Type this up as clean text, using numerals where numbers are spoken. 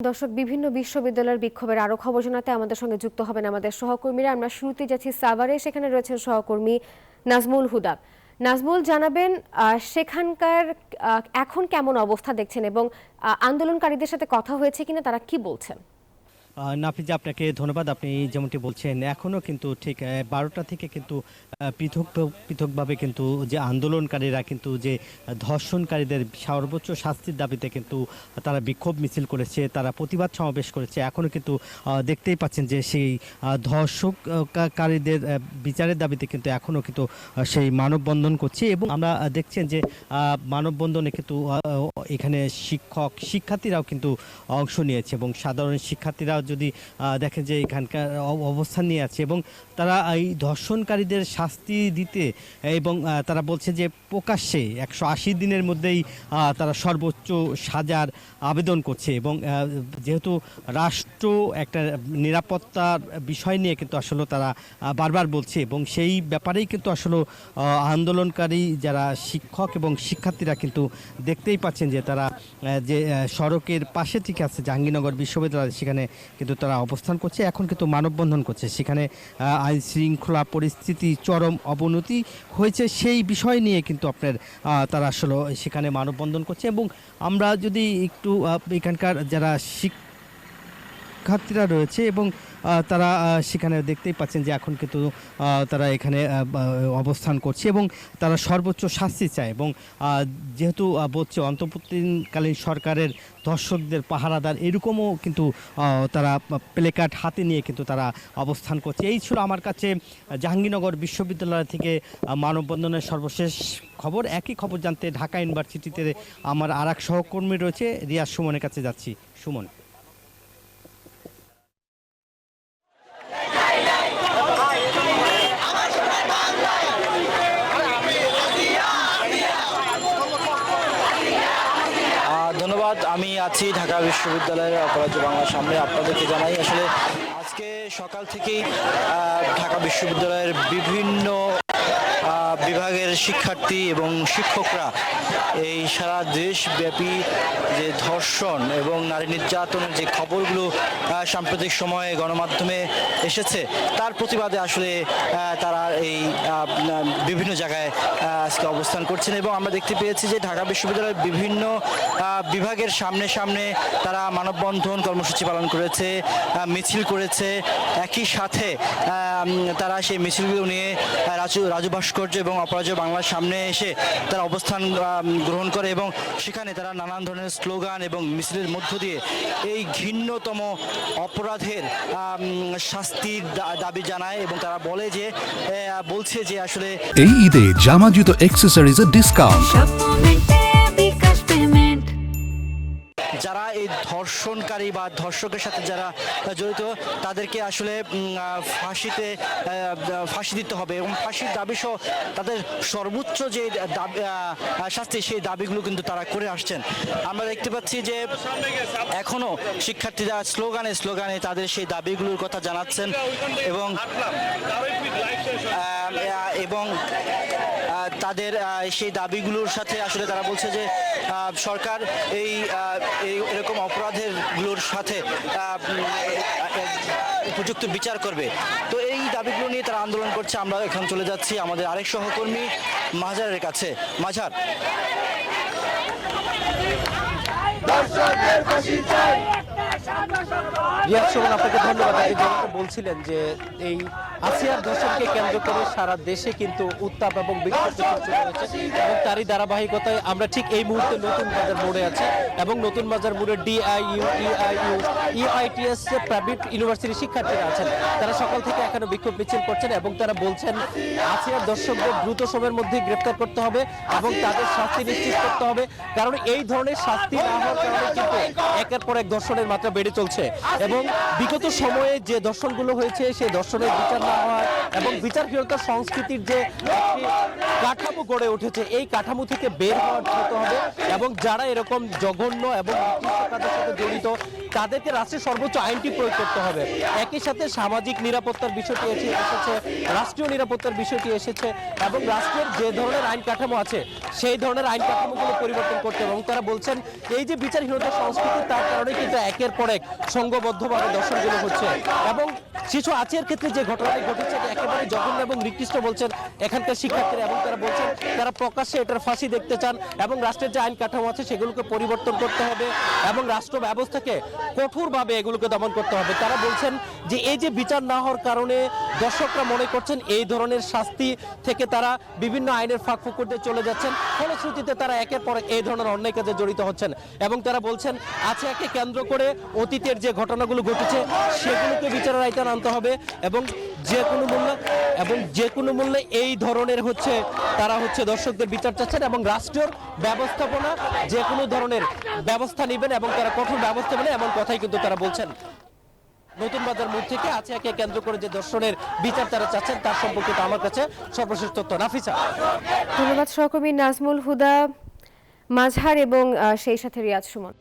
দর্শক, বিভিন্ন বিশ্ববিদ্যালয়ের বিক্ষোভের আরো খবর জানাতে আমাদের সঙ্গে যুক্ত হবেন আমাদের সহকর্মীরা। আমরা শুরুতে যাচ্ছি সাভারে, সেখানে রয়েছেন সহকর্মী নাজমুল হুদা। নাজমুল, জানাবেন সেখানকার এখন কেমন অবস্থা দেখছেন এবং আন্দোলনকারীদের সাথে কথা হয়েছে কিনা, তারা কি বলছেন? নাফিজা, আপনাকে ধন্যবাদ। আপনি যেমনটি বলছেন, এখনও কিন্তু ঠিক 12টা থেকে কিন্তু পৃথকভাবে কিন্তু যে আন্দোলনকারীরা কিন্তু যে ধর্ষণকারীদের সর্বোচ্চ শাস্তির দাবিতে কিন্তু তারা বিক্ষোভ মিছিল করেছে, তারা প্রতিবাদ সমাবেশ করেছে। এখনও কিন্তু দেখতেই পাচ্ছেন যে সেই ধর্ষণকারীদের বিচারের দাবিতে কিন্তু এখনও কিন্তু সেই মানববন্ধন করছে। এবং আমরা দেখছেন যে মানববন্ধনে কিন্তু এখানে শিক্ষার্থীরাও কিন্তু অংশ নিয়েছে এবং সাধারণ শিক্ষার্থীরাও যদি দেখেন যে এখানকার অবস্থান নিয়ে আছে এবং তারা এই ধর্ষণকারীদের শাস্তি দিতে এবং তারা বলছে যে প্রকাশ্যে 180 দিনের মধ্যেই তারা সর্বোচ্চ সাজার আবেদন করছে। এবং যেহেতু রাষ্ট্র একটা নিরাপত্তার বিষয় নিয়ে কিন্তু আসলে তারা বারবার বলছে এবং সেই ব্যাপারেই কিন্তু আসলে আন্দোলনকারী যারা শিক্ষক এবং শিক্ষার্থীরা কিন্তু দেখতেই পাচ্ছেন যে তারা যে সড়কের পাশে ঠিক আছে জাহাঙ্গীরনগর বিশ্ববিদ্যালয়, সেখানে কিন্তু তারা অবস্থান করছে। এখন কিন্তু মানববন্ধন করছে। সেখানে আইন শৃঙ্খলা পরিস্থিতি চরম অবনতি হয়েছে, সেই বিষয় নিয়ে কিন্তু আপনার তারা আসলে সেখানে মানববন্ধন করছে। এবং আমরা যদি একটু এখানকার যারা শিক্ষার্থীরা রয়েছে এবং তারা সেখানে দেখতেই পাচ্ছেন যে এখন কিন্তু তারা এখানে অবস্থান করছে এবং তারা সর্বোচ্চ শাস্তি চায়। এবং যেহেতু বলছে অন্তর্বর্তীকালীন সরকারের দর্শকদের পাহারাদার, এরকমও কিন্তু তারা প্লেকার্ড হাতে নিয়ে কিন্তু তারা অবস্থান করছে। এই ছিল আমার কাছে জাহাঙ্গীরনগর বিশ্ববিদ্যালয় থেকে মানববন্ধনের সর্বশেষ খবর। একই খবর জানতে ঢাকা ইউনিভার্সিটিতে আমার আর এক সহকর্মী রয়েছে, রিয়াজ সুমনের কাছে যাচ্ছি। সুমন। ধন্যবাদ। আমি আছি ঢাকা বিশ্ববিদ্যালয়ের অপরাজ্য বাংলার সামনে। আপনাদেরকে জানাই আসলে আজকে সকাল থেকেই ঢাকা বিশ্ববিদ্যালয়ের বিভিন্ন বিভাগের শিক্ষার্থী এবং শিক্ষকরা এই সারা দেশব্যাপী যে ধর্ষণ এবং নারী নির্যাতনের যে খবরগুলো সাম্প্রতিক সময়ে গণমাধ্যমে এসেছে, তার প্রতিবাদে আসলে তারা এই বিভিন্ন জায়গায় আজকে অবস্থান করছেন। এবং আমরা দেখতে পেয়েছি যে ঢাকা বিশ্ববিদ্যালয়ের বিভিন্ন বিভাগের সামনে সামনে তারা মানববন্ধন কর্মসূচি পালন করেছে, মিছিল করেছে। একই সাথে তারা সেই মিছিলগুলো নিয়ে রাজু ভাস্কর্য এবং অপরাজয় বাংলার সামনে এসে তারা অবস্থান গ্রহণ করে এবং সেখানে তারা নানান ধরনের স্লোগান এবং মিছিলের মধ্য দিয়ে এই ঘৃণ্যতম অপরাধের শাস্তির দাবি জানায়। এবং তারা বলছে যে আসলে এই ঈদে জামা জুতো অ্যাক্সেসরিজের ডিসকাউন্ট। যারা এই ধর্ষণকারী বা ধর্ষকের সাথে যারা জড়িত তাদেরকে আসলে ফাঁসি দিতে হবে এবং ফাঁসির দাবি সহ তাদের সর্বোচ্চ যে শাস্তি, সেই দাবিগুলো কিন্তু তারা করে আসছেন। আমরা দেখতে পাচ্ছি যে এখনো শিক্ষার্থীরা স্লোগানে তাদের সেই দাবিগুলোর কথা জানাচ্ছেন এবং তাদের সেই দাবিগুলোর সাথে আসলে তারা বলছে যে সরকার এরকম অপরাধেরগুলোর সাথে উপযুক্ত বিচার করবে। তো এই দাবিগুলো নিয়ে তারা আন্দোলন করছে। আমরা এখন চলে যাচ্ছি আমাদের আরেক সহকর্মী মাঝারের কাছে। মাঝার। রিয়াজ সুমন, আপনাকে ধন্যবাদ। আপনি যেমনটা বলছিলেন যে এই আসিয়ার ধর্ষণকে কেন্দ্র করে সারা দেশে কিন্তু উত্তাপ এবং বিক্ষোভ চলছে এবং তারই ধারাবাহিকতায় আমরা ঠিক এই মুহূর্তে নতুন বাজার মোড়ে আছি এবং নতুন বাজার মোড়ে ডিআইইউ, ইআইটিএস প্রাইভেট ইউনিভার্সিটির শিক্ষার্থীরা আছেন। তারা সকাল থেকে এখানে বিক্ষোভ মিছিল করছেন এবং তারা বলছেন আসিয়ার ধর্ষকদের দ্রুত সময়ের মধ্যে গ্রেফতার করতে হবে এবং তাদের শাস্তি নিশ্চিত করতে হবে। কারণ এই ধরনের শাস্তি না হওয়ার কারণে কিন্তু একের পর এক ধর্ষণের মাত্রা বেড়ে চলছে এবং এবং বিগত সময়ে যে দর্শনগুলো হয়েছে সেই দর্শনের বিচার না হওয়া এবং বিচারহীনতা সংস্কৃতির যে একটি কাঠামো গড়ে উঠেছে, এই কাঠামো থেকে বের হতে হবে এবং যারা এরকম জঘন্য এবং নিকৃষ্ট কাজের সাথে জড়িত তাদেরকে রাষ্ট্রের সর্বোচ্চ আইনটি প্রয়োগ করতে হবে। একই সাথে সামাজিক নিরাপত্তার বিষয়টি এসেছে, রাষ্ট্রীয় নিরাপত্তার বিষয়টি এসেছে এবং রাষ্ট্রের যে ধরনের আইন কাঠামো আছে সেই ধরনের আইন কাঠামোগুলো পরিবর্তন করতে হবে। এবং তারা বলছেন এই যে বিচারহীনতা সংস্কৃতি, তার কারণে কিন্তু একের পর এক সংঘবদ্ধভাবে দর্শনগুলো হচ্ছে এবং শিশু আচিয়ার ক্ষেত্রে যে ঘটনাটি ঘটেছে এটা একেবারে জঘন্য এবং নিকৃষ্ট বলছেন এখানকার শিক্ষার্থীরা। এবং তারা বলছেন তারা প্রকাশ্যে এটার ফাঁসি দেখতে চান এবং রাষ্ট্রের যে আইন কাঠামো আছে সেগুলোকে পরিবর্তন করতে হবে এবং রাষ্ট্র ব্যবস্থাকে কঠোরভাবে এগুলোকে দমন করতে হবে। তারা বলছেন যে এই যে বিচার না হওয়ার কারণে দর্শকরা মনে করছেন এই ধরনের শাস্তি থেকে তারা বিভিন্ন আইনের ফাঁক ফুকুরতে চলে যাচ্ছেন, ফলশ্রুতিতে তারা একের পর এই ধরনের অন্যায় কাজে জড়িত হচ্ছেন। এবং তারা বলছেন আচিয়াকে কেন্দ্র করে অতীতের যে ঘটনাগুলো ঘটেছে সেগুলোকে বিচারের আওতায় আনতে হবে এবং যে কোনো মূল্যে এই ধরনের তারা দর্শকদের বিচার চাচ্ছেন এবং রাষ্ট্রের ব্যবস্থাপনা যে কোনো ধরনের ব্যবস্থা নেবেন এবং তারা কঠোর ব্যবস্থা নেবেন এমন কথাই কিন্তু তারা বলছেন। নতুন বাজার মোড় থেকে আচিয়াকে কেন্দ্র করে যে দর্শনের বিচার তারা চাচ্ছেন তার সম্পর্কে আমার কাছে সর্বশেষ তথ্য। নাফিসা। ধন্যবাদ সহকর্মী নাজমুল হুদা, মাঝহার এবং সেই সাথে রিয়াজ সুমন।